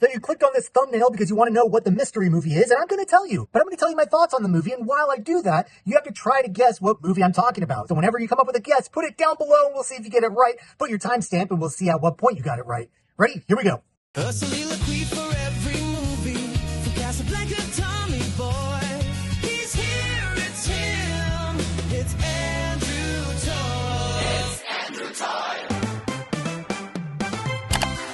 So you clicked on this thumbnail because you want to know what the mystery movie is, and I'm going to tell you. But I'm going to tell you my thoughts on the movie, and while I do that, you have to try to guess what movie I'm talking about. So whenever you come up with a guess, put it down below, and we'll see if you get it right. Put your timestamp, and we'll see at what point you got it right. Ready? Here we go. A soliloquy for every movie, for Casablanca, Tommy Boy. He's here, it's him, it's Andrew Toy. It's Andrew Toy.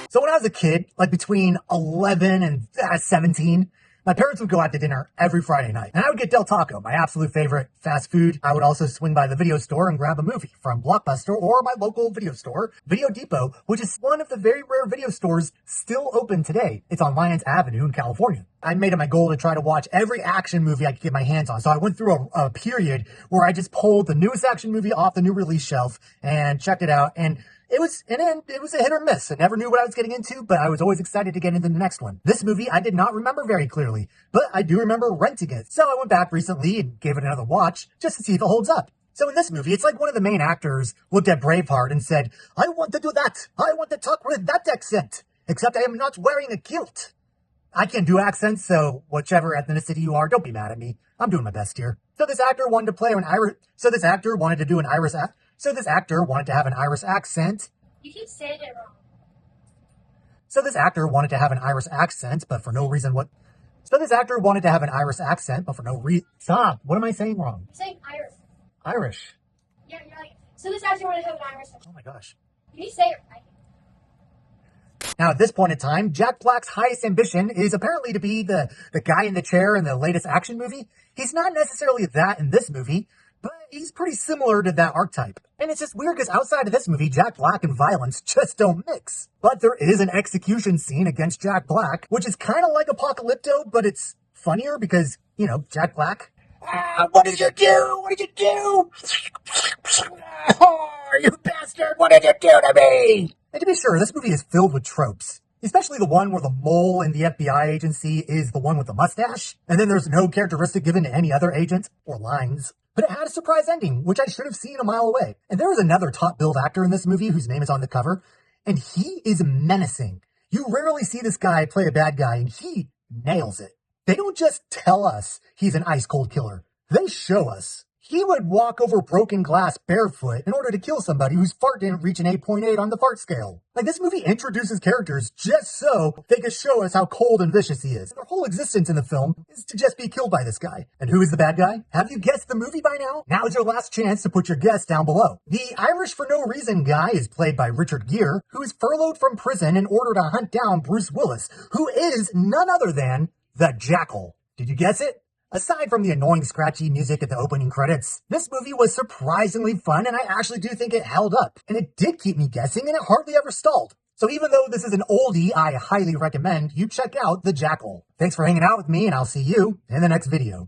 So when I was a kid, like between 11 and 17, my parents would go out to dinner every Friday night, and I would get Del Taco, my absolute favorite fast food. I would also swing by the video store and grab a movie from Blockbuster or my local video store, Video Depot, which is one of the very rare video stores still open today. It's on Lyons Avenue in California. I made it my goal to try to watch every action movie I could get my hands on. So I went through a period where I just pulled the newest action movie off the new release shelf and checked it out. And it was a hit or miss. I never knew what I was getting into, but I was always excited to get into the next one. This movie I did not remember very clearly, but I do remember renting it. So I went back recently and gave it another watch just to see if it holds up. So in this movie, it's like one of the main actors looked at Braveheart and said, "I want to do that. I want to talk with that accent, except I am not wearing a kilt." I can't do accents, so whichever ethnicity you are, don't be mad at me. I'm doing my best here. So this actor wanted to play an Irish. So this actor wanted to do an Irish accent. So this actor wanted to have an Irish accent. You keep saying it wrong. So this actor wanted to have an Irish accent, but for no reason what. So this actor wanted to have an Irish accent, but for no reason. Stop. What am I saying wrong? You're saying Irish. Irish. Yeah, you're like, so this actor wanted to have an Irish accent. Oh my gosh. You need to say it right. Now, at this point in time, Jack Black's highest ambition is apparently to be the guy in the chair in the latest action movie. He's not necessarily that in this movie, but he's pretty similar to that archetype. And it's just weird because outside of this movie, Jack Black and violence just don't mix. But there is an execution scene against Jack Black, which is kind of like Apocalypto, but it's funnier because, you know, Jack Black. What did you do? What did you do? Oh, you bastard! What did you do to me? And to be sure, this movie is filled with tropes. Especially the one where the mole in the FBI agency is the one with the mustache. And then there's no characteristic given to any other agent or lines. But it had a surprise ending, which I should have seen a mile away. And there is another top-billed actor in this movie whose name is on the cover. And he is menacing. You rarely see this guy play a bad guy, and he nails it. They don't just tell us he's an ice-cold killer. They show us. He would walk over broken glass barefoot in order to kill somebody whose fart didn't reach an 8.8 on the fart scale. Like, this movie introduces characters just so they can show us how cold and vicious he is. Their whole existence in the film is to just be killed by this guy. And who is the bad guy? Have you guessed the movie by now? Now is your last chance to put your guess down below. The Irish for no reason guy is played by Richard Gere, who is furloughed from prison in order to hunt down Bruce Willis, who is none other than the Jackal. Did you guess it? Aside from the annoying scratchy music at the opening credits, this movie was surprisingly fun, and I actually do think it held up. And it did keep me guessing, and it hardly ever stalled. So even though this is an oldie, I highly recommend you check out The Jackal. Thanks for hanging out with me, and I'll see you in the next video.